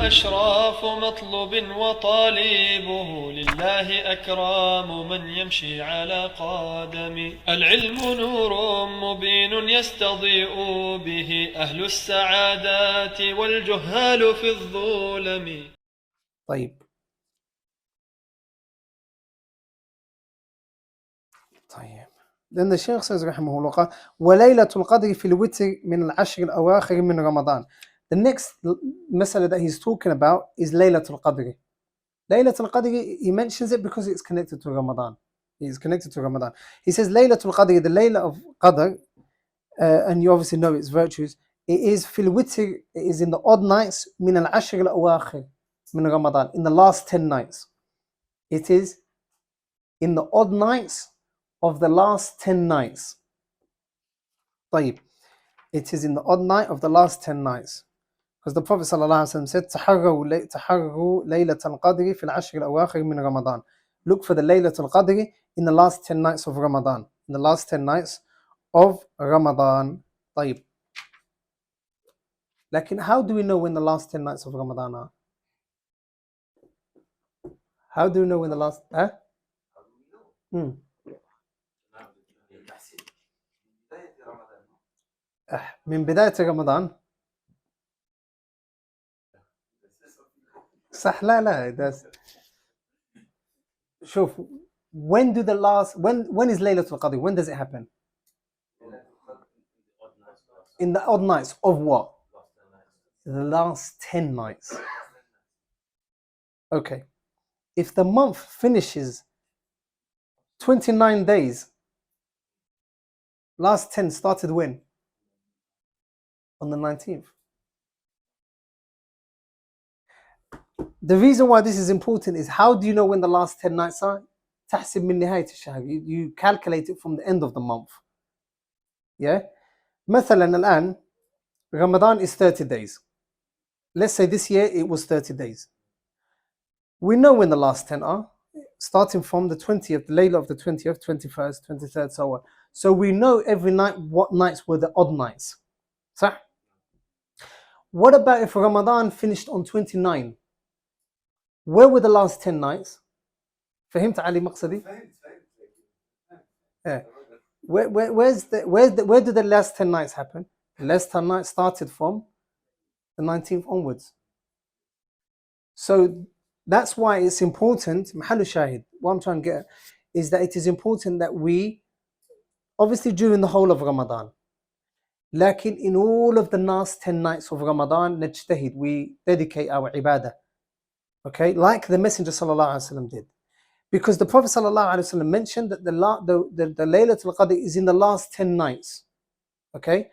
أشراف مطلوب وطالبه لله أكرام من يمشي على قدم. العلم نور مبين يستضيء به أهل السعادات والجهال في الظلم. طيب لأن الشيخ says رحمه الله قال وليلة القدر في الوتر من العشر الأواخر من رمضان. The next مسألة that he's talking about is Laylatul Qadr. Laylatul Qadr, he mentions it because it's connected to Ramadan. It's connected to Ramadan. He says Laylatul Qadr, the Layla of Qadr, and you obviously know its virtues. It is fil witr, it is in the odd nights min al-ashr al-awakhir min Ramadan, in the last 10 nights. It is in the odd nights of the last 10 nights. طيب. It is in the odd night of the last 10 nights. Because the Prophet ﷺ said, تحروا ليلة القدر في العشر الأواخر من Ramadan. Look for the Laylatul Qadr in the last 10 nights of Ramadan. In the last 10 nights of Ramadan. طيب. Lakin how do we know when the last 10 nights of Ramadan are? How do we know when the last... من بداية رمضان. صح لا that's... شوف when do the last when is Laylatul Qadr? When does it happen? In the odd nights of what? The last 10 nights. Okay. If the month finishes 29 days, last 10 started when? On the 19th. The reason why this is important is how do you know when the last 10 nights are? تحسب من نهاية الشهر. You calculate it from the end of the month. Yeah? مثلا الآن Ramadan is 30 days. Let's say this year it was 30 days. We know when the last 10 are, starting from the 20th, the Layla of the 20th, 21st, 23rd, so on. So we know every night what nights were the odd nights. صح? What about if Ramadan finished on 29? Where were the last 10 nights? فهمت علي مقصدي؟ Yeah. Where did the last 10 nights happen? The last 10 nights started from the 19th onwards. So that's why it's important, محل الشاهد, what I'm trying to get is that it is important that we, obviously during the whole of Ramadan, لكن in all of the last 10 nights of Ramadan, نجتهد, we dedicate our ibadah. Okay, like the Messenger sallallahu alaihi wasallam did. Because the Prophet sallallahu alaihi wasallam mentioned that the Laylatul Qadr is in the last 10 nights. Okay?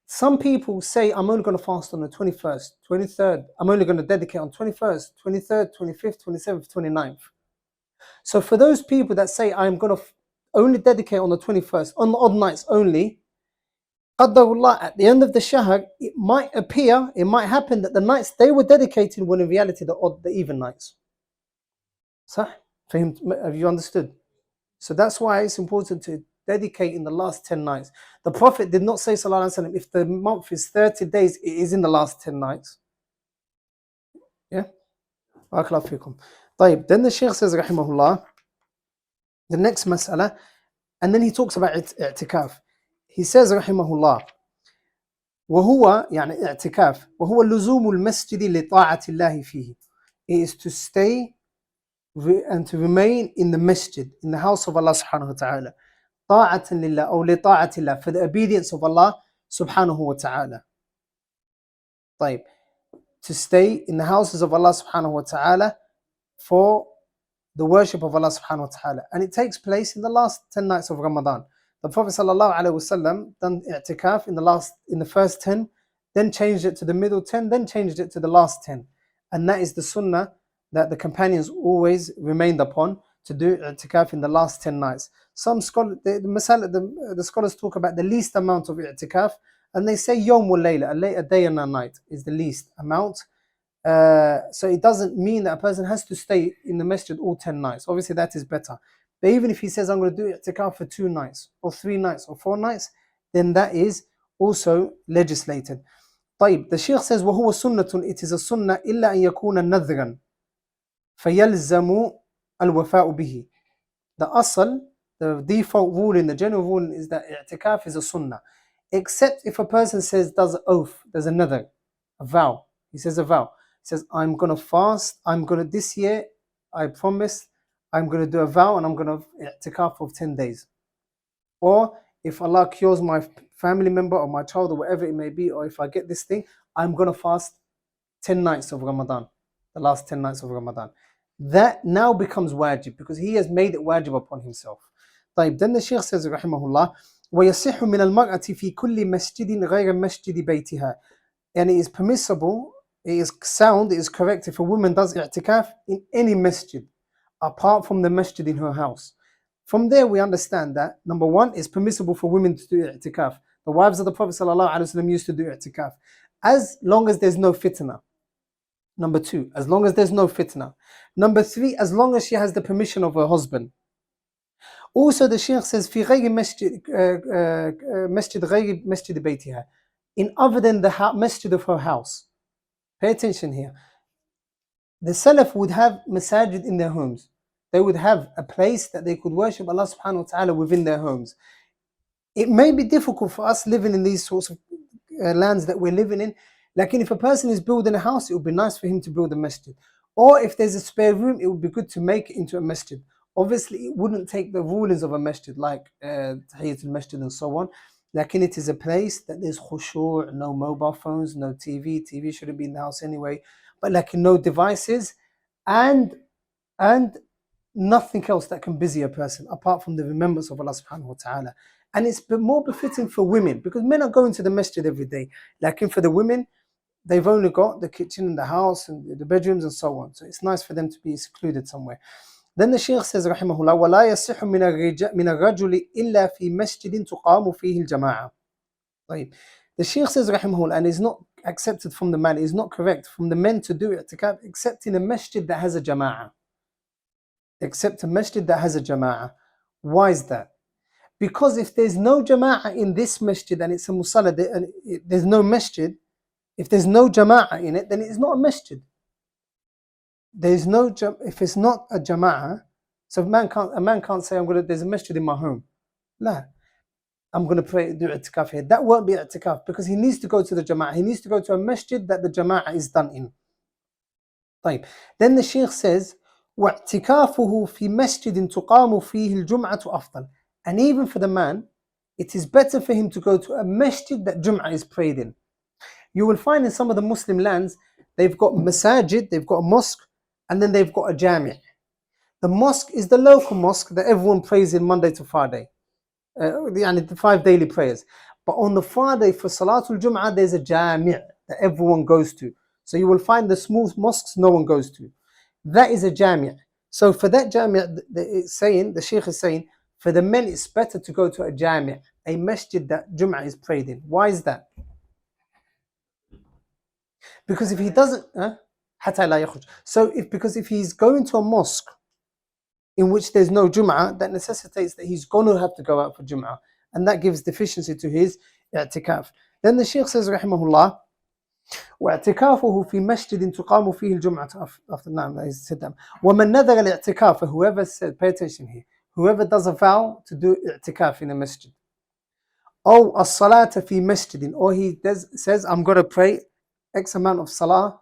Some people say, I'm only going to fast on the 21st, 23rd. I'm only going to dedicate on 21st, 23rd, 25th, 27th, 29th. So for those people that say, I'm going to only dedicate on the 21st, on the odd nights only, Qaddarullah, at the end of the shahr, it might happen that the nights they were dedicating were in reality the even nights. صح? Have you understood? So that's why it's important to dedicate in the last 10 nights. The Prophet did not say, sallallahu alaihi wasallam, if the month is 30 days, it is in the last 10 nights. Yeah? Barakallahu fikum. طيب, then the Shaykh says, rahimahullah, the next mas'ala, and then he talks about i'tikaf. He says, rahimahullah, وهو يعني اعتكاف وهو اللزوم المسجد لطاعة الله فيه. It is to stay and to remain in the masjid, in the house of Allah subhanahu wa ta'ala. طاعة لله أو لطاعة الله, for the obedience of Allah subhanahu wa ta'ala. طيب, to stay in the houses of Allah subhanahu wa ta'ala for the worship of Allah subhanahu wa ta'ala. And it takes place in the last 10 nights of Ramadan. The Prophet sallallahu alaihi wasallam done i'tikaf in the first 10, then changed it to the middle 10, then changed it to the last 10. And that is the sunnah that the companions always remained upon, to do i'tikaf in the last 10 nights. Some scholars, the scholars talk about the least amount of i'tikaf, and they say yawm wa layla, a day and a night is the least amount. So it doesn't mean that a person has to stay in the masjid all 10 nights. Obviously that is better. But even if he says, I'm going to do i'tikaf for 2 nights, or 3 nights, or 4 nights, then that is also legislated. طيب, the Shaykh says وهو سنة, it is a sunnah إلا أن يكون نذرا فيلزم الوفاء به. The asl, the default ruling, the general ruling is that i'tikaf is a sunnah, except if a person does an oath, there's another, a vow. He says a vow. He says, I'm going to fast, this year, I promise, I'm going to do a vow and I'm going to i'tikaf for 10 days. Or if Allah cures my family member or my child or whatever it may be, or if I get this thing, I'm going to fast 10 nights of Ramadan, the last 10 nights of Ramadan. That now becomes wajib because he has made it wajib upon himself. طيب, then the Shaykh says, rahimahullah, وَيَصِحُ مِنَ الْمَرْأَةِ فِي كُلِّ مَسْجِدٍ غَيْرَ مَسْجِدِ بَيْتِهَا. And it is permissible, it is sound, it is correct if a woman does i'tikaf in any masjid, apart from the masjid in her house. From there we understand that, number one, it's permissible for women to do i'tikaf. The wives of the Prophet ﷺ used to do i'tikaf, as long as there's no fitna. Number two, as long as there's no fitna. Number three, as long as she has the permission of her husband. Also, the Shaykh says, في غير مسجد غير مسجد بيتها, in other than the masjid of her house. Pay attention here. The Salaf would have masajid in their homes. They would have a place that they could worship Allah subhanahu wa ta'ala within their homes. It may be difficult for us living in these sorts of lands that we're living in. Like, if a person is building a house, it would be nice for him to build a masjid. Or if there's a spare room, it would be good to make it into a masjid. Obviously, it wouldn't take the rulings of a masjid, like Tahiyyatul Masjid and so on. Like, it is a place that there's khushu', no mobile phones, no TV. TV shouldn't be in the house anyway. But like, no devices and nothing else that can busy a person apart from the remembrance of Allah subhanahu wa ta'ala. And it's more befitting for women, because men are going to the masjid every day. Like, for the women, they've only got the kitchen and the house and the bedrooms and so on. So it's nice for them to be secluded somewhere. Then the Shaykh says, rahimahullah, وَلَا يَصِحُ مِنَ الرَّجُلِ إِلَّا فِي مَسْجِدٍ تُقَامُ فِيهِ الْجَمَاعَةِ. طيب. The Shaykh says, rahimahullah, and is not accepted from the man, is not correct from the men to do i'tikaf except in a masjid that has a jama'ah. Except a masjid that has a jama'ah. Why is that? Because if there's no jama'ah in this masjid and it's a musalla, there's no masjid, if there's no jama'ah in it, then it's not a masjid. There's no, if it's not a jama'ah, so a man can't say, there's a masjid in my home. La, I'm going to pray, do i'tikaf here. That won't be i'tikaf, because he needs to go to the jama'ah. He needs to go to a masjid that the jama'ah is done in. طيب. Then the Shaykh says, وَاعْتِكَافُهُ فِي مَسْجِدٍ تُقَامُ فِيهِ الْجُمْعَةُ أَفْضَلُ. And even for the man, it is better for him to go to a masjid that Jum'ah is prayed in. You will find in some of the Muslim lands, they've got masajid, they've got a mosque, and then they've got a jami'. The mosque is the local mosque that everyone prays in Monday to Friday. The 5 daily prayers. But on the Friday for Salatul Jum'ah, there's a jami' that everyone goes to. So you will find the small mosques no one goes to. That is a jami'. So for that jami', the Shaykh is saying, for the men it's better to go to a jami', a masjid that Jum'ah is prayed in. Why is that? Because if he doesn't, because if he's going to a mosque in which there's no Jum'ah, that necessitates that he's going to have to go out for Jum'ah, and that gives deficiency to his i'tikaf. Then the Shaykh says, rahimahullah, وَاعْتِكَافُهُ فِي مَسْجِدٍ تُقَامُ فِيهِ الْجُمْعَةُ. After that, he said that. وَمَنْ نَذَرَ الْاِعْتِكَافَ, whoever said, pay attention here, whoever does a vow to do i'tikaf in a masjid, or as-salata fi masjidin, or he says, I'm going to pray X amount of salah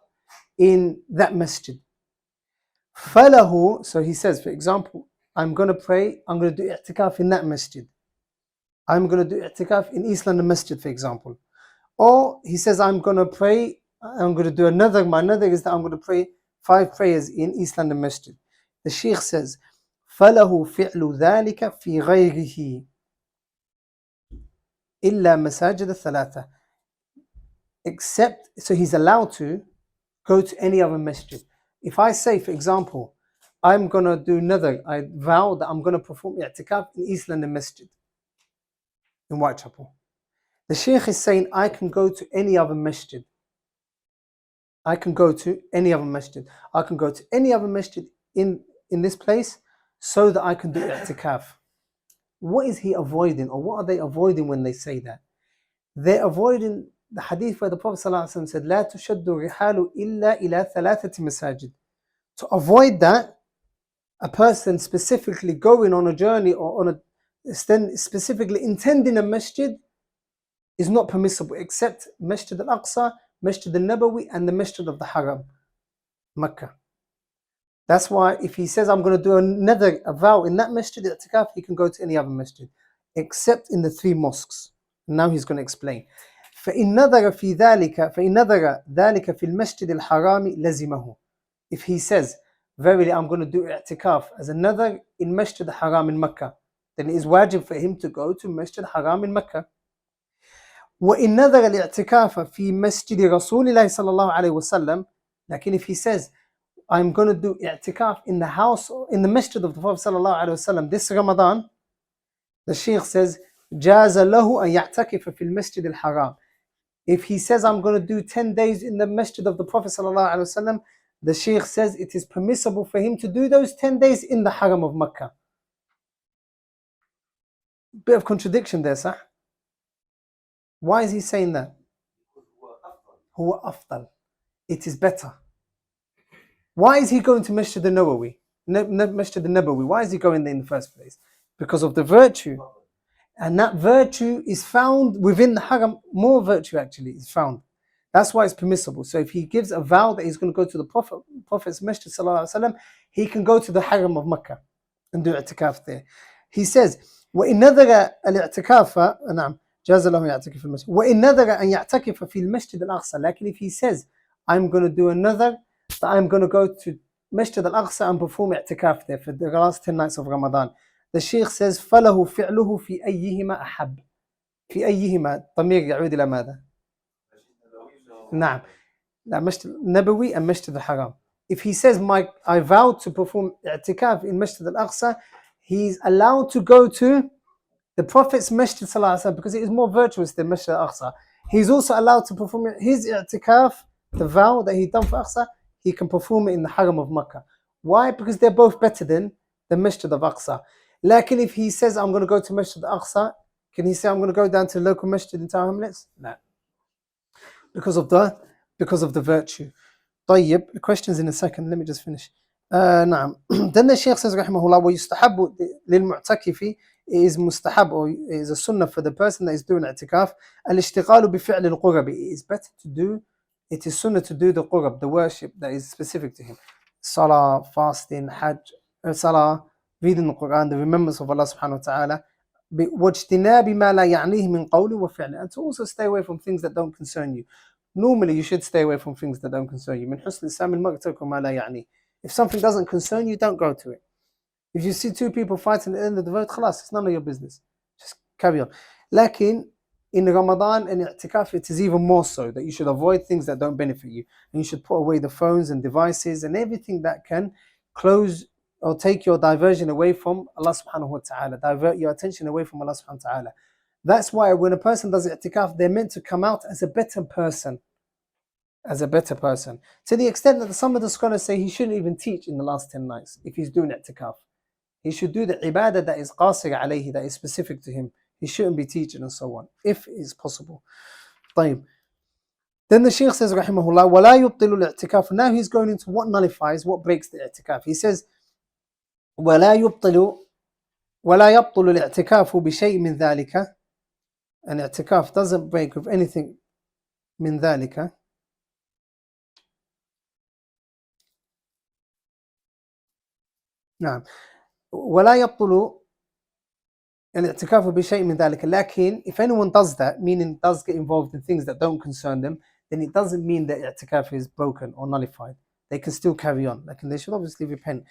in that masjid. فَلَهُ, so he says, for example, I'm going to do i'tikaf in that masjid. I'm going to do i'tikaf in East London Masjid, for example. Or he says, my another is that I'm going to pray 5 prayers in East London Masjid. The Shaykh says, فَلَهُ فِعْلُ ذَلِكَ فِي غَيْرِهِ إِلَّا مَسَاجِدَ الثَّلَاثَةِ. Except, so he's allowed to go to any other masjid. If I say, for example, I'm going to do I vow that I'm going to perform i'tikaf in East London Masjid, in Whitechapel. The Shaykh is saying, I can go to any other masjid. I can go to any other masjid in this place so that I can do i'tikaf. What is he avoiding, or what are they avoiding when they say that? They're avoiding the hadith where the Prophet ﷺ said, لا تشد الرحال إلا إلى ثلاثة مساجد. To avoid that, a person specifically going on a journey or on a specifically intending a masjid is not permissible except Masjid al-Aqsa, Masjid al-Nabawi and the Masjid of the Haram, Mecca. That's why if he says I'm going to do a vow in that masjid, i'tikaf, he can go to any other masjid except in the three mosques. Now he's going to explain. فإن نظر ذلك في المسجد الحرام لزمه. If he says, verily I'm going to do i'tikaf as another in Masjid al-Haram in Mecca, then it is wajib for him to go to Masjid al-Haram in Mecca. وإن نظر الاعتكاف في مسجد رسول الله صلى الله عليه وسلم, لكن if he says I'm going to do i'tikaf in the house, in the masjid of the Prophet sallallahu alaihi wasallam this Ramadan, the Shaykh says, جاز له أن يعتكف في المسجد الحرام. If he says I'm going to do 10 days in the masjid of the Prophet sallallahu alaihi wasallam, the Shaykh says it is permissible for him to do those 10 days in the Haram of Mecca. Bit of contradiction there, sah. Why is he saying that? هو أفضل. It is better. Why is he going to Masjid al-Nabawi? Masjid al-Nabawi. Why is he going there in the first place? Because of the virtue. And that virtue is found within the Haram. More virtue actually is found. That's why it's permissible. So if he gives a vow that he's going to go to the Prophet's Masjid sallallahu alaihi wasallam, he can go to the Haram of Mecca and do i'tikaf there. He says, وَإِن نَذَرَ الْإِعْتِكَافَ نعم جاز له يعتكف في المسجد وإن نذر أن يعتكف في المسجد الأقصى. Like if he says, I'm going to do another, that I'm going to go to Masjid al-Aqsa and perform i'tikaf there for the last 10 nights of Ramadan. The Shaykh says, فَلَهُ فِعْلُهُ فِي أَيِّهِمَا أَحَبْ. في أيهما الضمير يعود إلى ماذا؟ نعم. Masjid al-Nabawi and Masjid al-Haram. If he says, I vow to perform i'tikaf in Masjid al-Aqsa, he's allowed to go to the Prophet's Masjid sallallahu alaihi wasallam because it is more virtuous than Masjid al-Aqsa. He's also allowed to perform his i'tikaf, the vow that he done for Aqsa, he can perform it in the Haram of Mecca. Why? Because they're both better than the Masjid of Aqsa. Like if he says, I'm going to go to Masjid al-Aqsa, can he say, I'm going to go down to the local masjid in Tower Hamlets? No. Because of the virtue. طيب, the questions in a second, let me just finish. نعم. Then the Shaykh says, رحمه الله, ويستحب للمعتكف, is mustahab or is a sunnah for the person that is doing i'tikaf, al-ishtiqalu bi-fi'l al-qurab. It is better to do, it is sunnah to do the qurab, the worship that is specific to him. Salah, fasting, hajj, salah, reading the Quran, the remembrance of Allah subhanahu wa ta'ala. وَاجْتِنَابِ مَا لَا يَعْنِيهِ مِنْ قَوْلِ وَفِعْلِ. And to also stay away from things that don't concern you. Normally you should stay away from things that don't concern you. مِنْ حُسْنِ الإسلام المرء ترك ما لا يعنيه. If something doesn't concern you, don't go to it. If you see two people fighting at the end of the road, خلاص, it's none of your business. Just carry on. Lakin, in Ramadan and i'tikaf, it is even more so that you should avoid things that don't benefit you. And you should put away the phones and devices and everything that can close or take your diversion away from Allah subhanahu wa ta'ala, divert your attention away from Allah subhanahu wa ta'ala. That's why when a person does i'tikaf, they're meant to come out as a better person. As a better person. To the extent that some of the scholars say he shouldn't even teach in the last 10 nights if he's doing i'tikaf. He should do the ibadah that is qasir alayhi, that is specific to him. He shouldn't be teaching and so on, if it is possible. طيب. Then the Shaykh says, rahimahullah, وَلَا يُبْطِلُ الْإِعْتِكَافُ. Now he's going into what nullifies, what breaks the i'tikaf. He says, وَلَا يُبْطِلُ الْإِعْتِكَافُ بِشَيْءٍ مِنْ ذَلِكَ. An i'tikaf doesn't break with anything من ذلك. نعم. ولا يبطل الاعتكاف بشيء من ذلك. لكن if anyone does that, meaning does get involved in things that don't concern them, then it doesn't mean that i'tikaf is broken or nullified. They can still carry on. Like, they should obviously repent.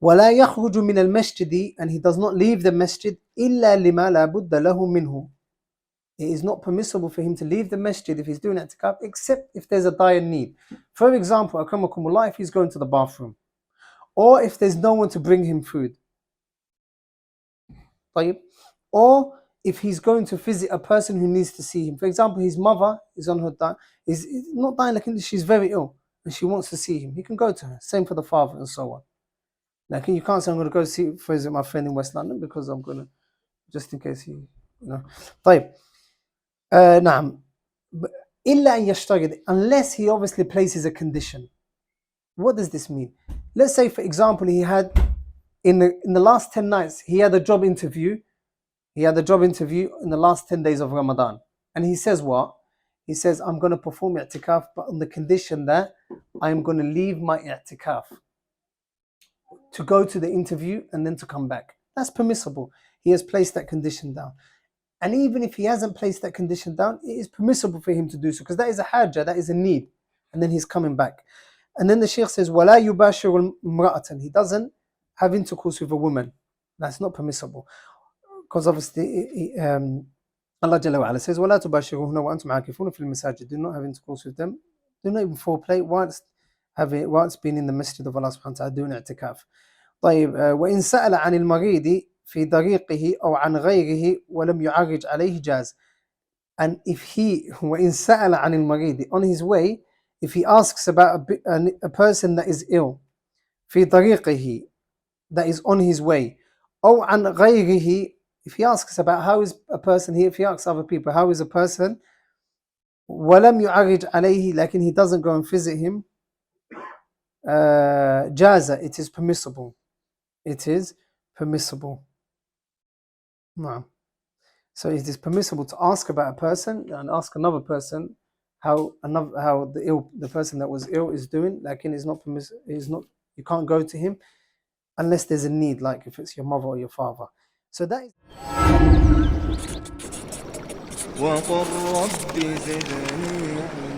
ولا يخرج من المسجد, and he does not leave the masjid إلا لما لا بد له منه. It is not permissible for him to leave the masjid if he's doing i'tikaf, except if there's a dire need. For example, akramakumullah, if he's going to the bathroom, or if there's no one to bring him food. Or if he's going to visit a person who needs to see him. For example, his mother is on her is not dying, like she's very ill and she wants to see him. He can go to her. Same for the father and so on. Like, you can't say, I'm going to go visit my friend in West London because I'm going to, just in case he, طيب. نعم. إلا أن يشترط, unless he obviously places a condition. What does this mean? Let's say, for example, he had in the last 10 nights, he had a job interview. He had a job interview in the last 10 days of Ramadan. And he says what? He says, I'm going to perform i'tikaf, but on the condition that I'm going to leave my i'tikaf to go to the interview and then to come back. That's permissible. He has placed that condition down. And even if he hasn't placed that condition down, it is permissible for him to do so, because that is a hajjah, that is a need. And then he's coming back. And then the Shaykh says, وَلَا يُبَاشِرُ امْرَأَةً. He doesn't have intercourse with a woman. That's not permissible. Because obviously, Allah Jalla wa Ala says, وَلَا تُبَاشِرُهُنَّ وَأَنْتُمْ عَاكِفُونَ فِي الْمَسَاجِدِ. Do not have intercourse with them. Do not even foreplay whilst being in the masjid of Allah subhanahu wa ta'ala doing i'tikaf. طيب وإن سأل عن المريض في طريقه أو عن غيره ولم يعرج عليه جاز. And if he, وإن سأل عن المريض, on his way, if he asks about a person that is ill, في طريقه, that is on his way, أو عن غيره, if he asks about how is a person here, if he asks other people how is a person, ولم يعرج عليه, لكن he doesn't go and visit him, جاز, it is permissible. It is permissible. No. So it is permissible to ask about a person and ask another person how the person that was ill is doing. Like, it's not permissible. You can't go to him unless there's a need, like if it's your mother or your father. So that is. وقل رب زدني